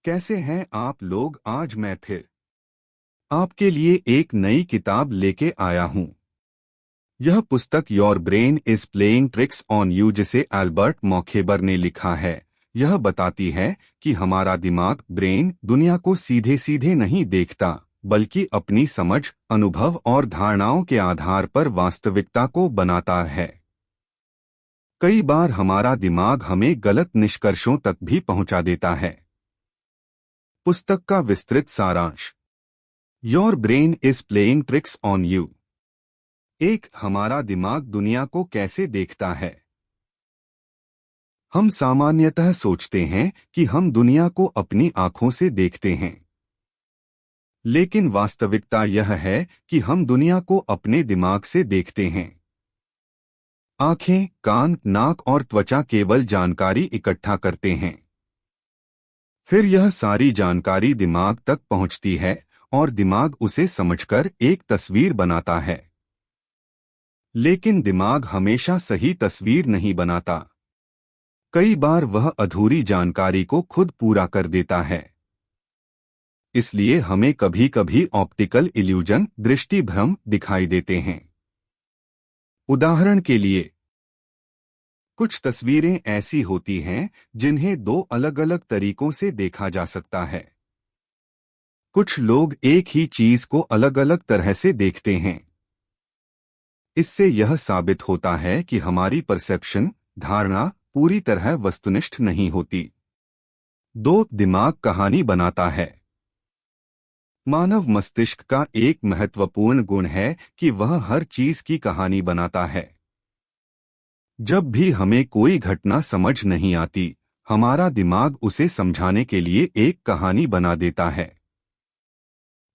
कैसे हैं आप लोग। आज मैं फिर आपके लिए एक नई किताब लेके आया हूं। यह पुस्तक your brain is playing tricks on you जिसे एल्बर्ट मॉखेबर ने लिखा है। यह बताती है कि हमारा दिमाग ब्रेन दुनिया को सीधे सीधे नहीं देखता, बल्कि अपनी समझ, अनुभव और धारणाओं के आधार पर वास्तविकता को बनाता है। कई बार हमारा दिमाग हमें गलत निष्कर्षों तक भी पहुंचा देता है। पुस्तक का विस्तृत सारांश। Your brain is playing tricks on you. एक, हमारा दिमाग दुनिया को कैसे देखता है। हम सामान्यतः सोचते हैं कि हम दुनिया को अपनी आंखों से देखते हैं, लेकिन वास्तविकता यह है कि हम दुनिया को अपने दिमाग से देखते हैं। आंखें, कान, नाक और त्वचा केवल जानकारी इकट्ठा करते हैं। फिर यह सारी जानकारी दिमाग तक पहुंचती है और दिमाग उसे समझकर एक तस्वीर बनाता है। लेकिन दिमाग हमेशा सही तस्वीर नहीं बनाता। कई बार वह अधूरी जानकारी को खुद पूरा कर देता है। इसलिए हमें कभी कभी ऑप्टिकल इल्यूजन, दृष्टि भ्रम दिखाई देते हैं। उदाहरण के लिए, कुछ तस्वीरें ऐसी होती हैं जिन्हें दो अलग अलग तरीकों से देखा जा सकता है। कुछ लोग एक ही चीज को अलग अलग तरह से देखते हैं। इससे यह साबित होता है कि हमारी परसेप्शन, धारणा पूरी तरह वस्तुनिष्ठ नहीं होती। दो, दिमाग कहानी बनाता है। मानव मस्तिष्क का एक महत्वपूर्ण गुण है कि वह हर चीज की कहानी बनाता है। जब भी हमें कोई घटना समझ नहीं आती, हमारा दिमाग उसे समझाने के लिए एक कहानी बना देता है।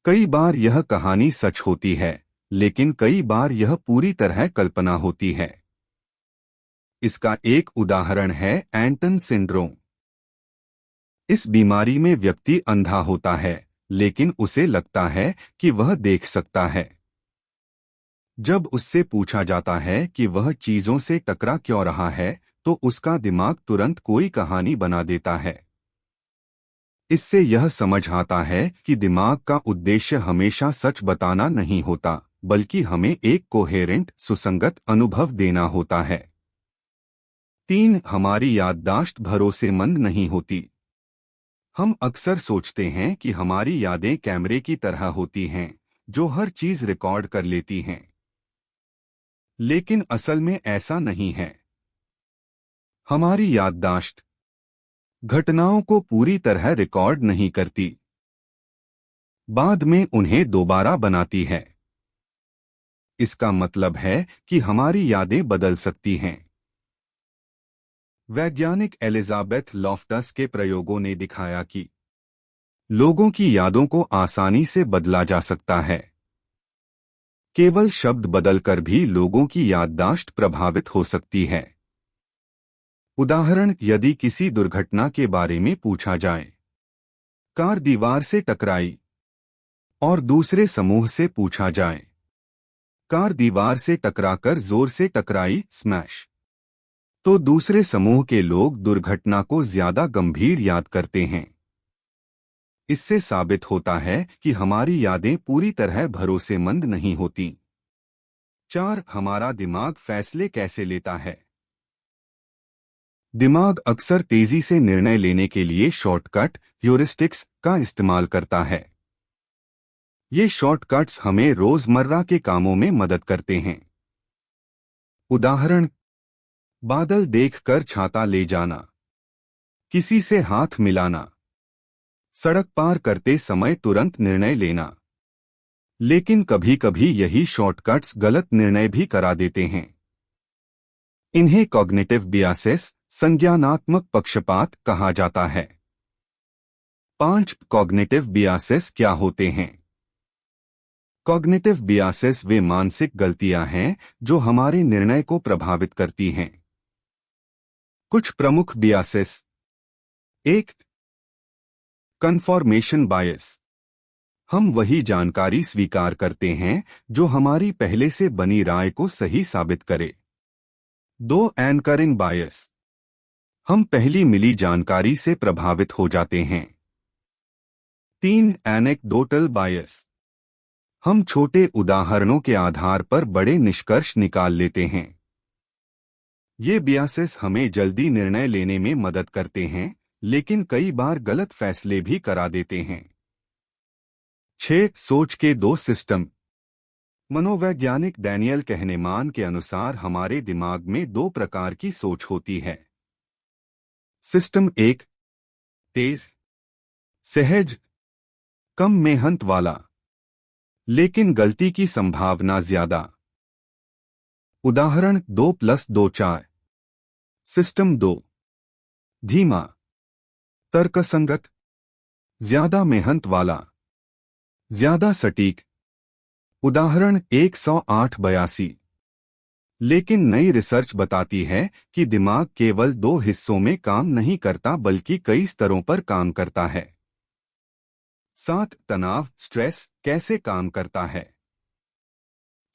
कई बार यह कहानी सच होती है, लेकिन कई बार यह पूरी तरह कल्पना होती है। इसका एक उदाहरण है एंटन सिंड्रोम। इस बीमारी में व्यक्ति अंधा होता है, लेकिन उसे लगता है कि वह देख सकता है। जब उससे पूछा जाता है कि वह चीजों से टकरा क्यों रहा है, तो उसका दिमाग तुरंत कोई कहानी बना देता है। इससे यह समझ आता है कि दिमाग का उद्देश्य हमेशा सच बताना नहीं होता, बल्कि हमें एक कोहेरेंट, सुसंगत अनुभव देना होता है। 3, हमारी याददाश्त भरोसेमंद नहीं होती। हम अक्सर सोचते हैं कि हमारी यादें कैमरे की तरह होती हैं, जो हर चीज रिकॉर्ड कर लेती हैं। लेकिन असल में ऐसा नहीं है। हमारी याददाश्त घटनाओं को पूरी तरह रिकॉर्ड नहीं करती, बाद में उन्हें दोबारा बनाती है। इसका मतलब है कि हमारी यादें बदल सकती हैं। वैज्ञानिक एलिजाबेथ लॉफ्टस के प्रयोगों ने दिखाया कि लोगों की यादों को आसानी से बदला जा सकता है। केवल शब्द बदलकर भी लोगों की याददाश्त प्रभावित हो सकती है। उदाहरण, यदि किसी दुर्घटना के बारे में पूछा जाए, कार दीवार से टकराई, और दूसरे समूह से पूछा जाए, कार दीवार से टकराकर जोर से टकराई, स्मैश, तो दूसरे समूह के लोग दुर्घटना को ज्यादा गंभीर याद करते हैं। इससे साबित होता है कि हमारी यादें पूरी तरह भरोसेमंद नहीं होती। 4, हमारा दिमाग फैसले कैसे लेता है। दिमाग अक्सर तेजी से निर्णय लेने के लिए शॉर्टकट, ह्यूरिस्टिक्स का इस्तेमाल करता है। ये शॉर्टकट्स हमें रोजमर्रा के कामों में मदद करते हैं। उदाहरण, बादल देखकर छाता ले जाना, किसी से हाथ मिलाना, सड़क पार करते समय तुरंत निर्णय लेना। लेकिन कभी कभी यही शॉर्टकट्स गलत निर्णय भी करा देते हैं। इन्हें कॉग्निटिव बियासेस, संज्ञानात्मक पक्षपात कहा जाता है। 5, कॉग्निटिव बियासेस क्या होते हैं। कॉग्निटिव बियासेस वे मानसिक गलतियां हैं जो हमारे निर्णय को प्रभावित करती हैं। कुछ प्रमुख बियासेस। 1, कन्फर्मेशन बायस। हम वही जानकारी स्वीकार करते हैं जो हमारी पहले से बनी राय को सही साबित करे। 2, एंकरिंग बायस। हम पहली मिली जानकारी से प्रभावित हो जाते हैं। 3. एनेक्डोटल बायस। हम छोटे उदाहरणों के आधार पर बड़े निष्कर्ष निकाल लेते हैं। ये बियासेस हमें जल्दी निर्णय लेने में मदद करते हैं, लेकिन कई बार गलत फैसले भी करा देते हैं। 6. सोच के दो सिस्टम। मनोवैज्ञानिक डैनियल कहनेमान के अनुसार हमारे दिमाग में दो प्रकार की सोच होती है। सिस्टम 1, तेज, सहज, कम मेहनत वाला, लेकिन गलती की संभावना ज्यादा। उदाहरण 2+2 4। सिस्टम 2, धीमा, तर्कसंगत, ज्यादा मेहनत वाला, ज्यादा सटीक। उदाहरण 108-82। लेकिन नई रिसर्च बताती है कि दिमाग केवल दो हिस्सों में काम नहीं करता बल्कि कई स्तरों पर काम करता है। 7. तनाव, स्ट्रेस कैसे काम करता है।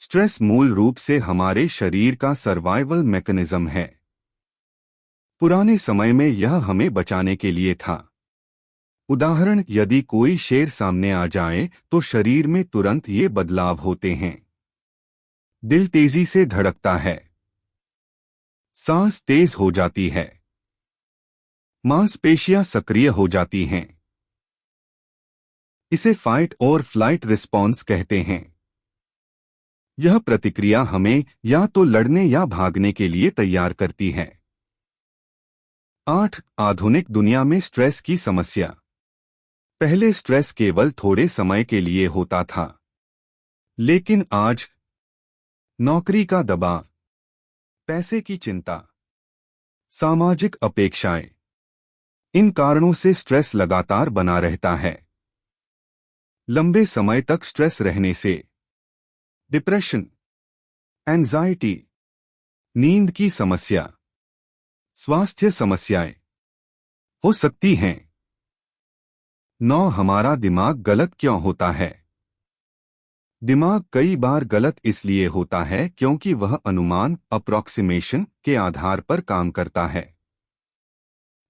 स्ट्रेस मूल रूप से हमारे शरीर का सर्वाइवल मैकेनिज्म है। पुराने समय में यह हमें बचाने के लिए था। उदाहरण, यदि कोई शेर सामने आ जाए तो शरीर में तुरंत ये बदलाव होते हैं। दिल तेजी से धड़कता है, सांस तेज हो जाती है, मांसपेशियां सक्रिय हो जाती हैं। इसे फाइट और फ्लाइट रिस्पॉन्स कहते हैं। यह प्रतिक्रिया हमें या तो लड़ने या भागने के लिए तैयार करती है। 8. आधुनिक दुनिया में स्ट्रेस की समस्या। पहले स्ट्रेस केवल थोड़े समय के लिए होता था, लेकिन आज नौकरी का दबाव, पैसे की चिंता, सामाजिक अपेक्षाएं, इन कारणों से स्ट्रेस लगातार बना रहता है। लंबे समय तक स्ट्रेस रहने से डिप्रेशन, एंजाइटी, नींद की समस्या, स्वास्थ्य समस्याएं हो सकती हैं। 9. हमारा दिमाग गलत क्यों होता है। दिमाग कई बार गलत इसलिए होता है क्योंकि वह अनुमान अप्रॉक्सीमेशन के आधार पर काम करता है।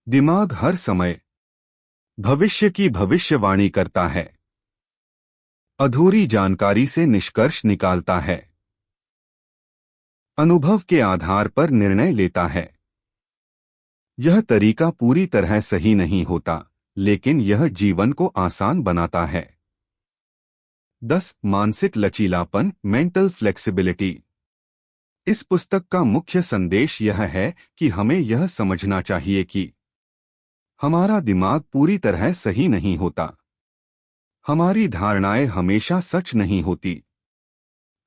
दिमाग हर समय भविष्य की भविष्यवाणी करता है, अधूरी जानकारी से निष्कर्ष निकालता है, अनुभव के आधार पर निर्णय लेता है। यह तरीका पूरी तरह सही नहीं होता, लेकिन यह जीवन को आसान बनाता है। 10. मानसिक लचीलापन, मेंटल फ्लेक्सिबिलिटी। इस पुस्तक का मुख्य संदेश यह है कि हमें यह समझना चाहिए कि हमारा दिमाग पूरी तरह सही नहीं होता। हमारी धारणाएं हमेशा सच नहीं होती।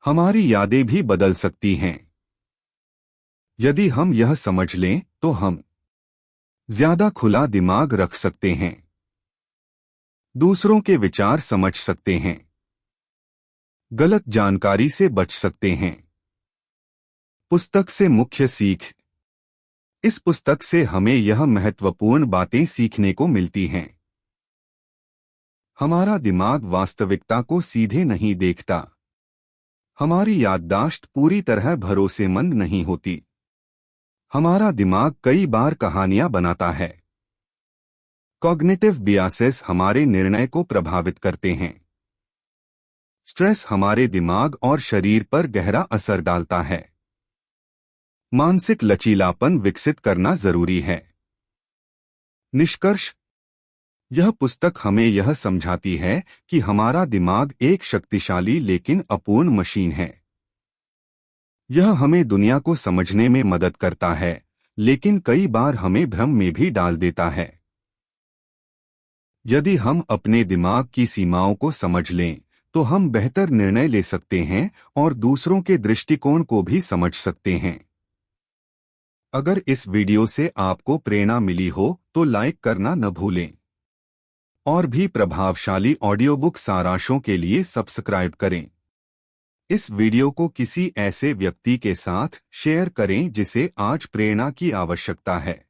हमारी यादें भी बदल सकती हैं। यदि हम यह समझ लें तो हम ज्यादा खुला दिमाग रख सकते हैं, दूसरों के विचार समझ सकते हैं, गलत जानकारी से बच सकते हैं। पुस्तक से मुख्य सीख। इस पुस्तक से हमें यह महत्वपूर्ण बातें सीखने को मिलती हैं। हमारा दिमाग वास्तविकता को सीधे नहीं देखता। हमारी याददाश्त पूरी तरह भरोसेमंद नहीं होती। हमारा दिमाग कई बार कहानियां बनाता है। कॉग्निटिव बियासेस हमारे निर्णय को प्रभावित करते हैं। स्ट्रेस हमारे दिमाग और शरीर पर गहरा असर डालता है। मानसिक लचीलापन विकसित करना जरूरी है। निष्कर्ष। यह पुस्तक हमें यह समझाती है कि हमारा दिमाग एक शक्तिशाली लेकिन अपूर्ण मशीन है। यह हमें दुनिया को समझने में मदद करता है, लेकिन कई बार हमें भ्रम में भी डाल देता है। यदि हम अपने दिमाग की सीमाओं को समझ लें, तो हम बेहतर निर्णय ले सकते हैं और दूसरों के दृष्टिकोण को भी समझ सकते हैं। अगर इस वीडियो से आपको प्रेरणा मिली हो तो लाइक करना न भूलें। और भी प्रभावशाली ऑडियो बुक सारांशों के लिए सब्सक्राइब करें। इस वीडियो को किसी ऐसे व्यक्ति के साथ शेयर करें जिसे आज प्रेरणा की आवश्यकता है।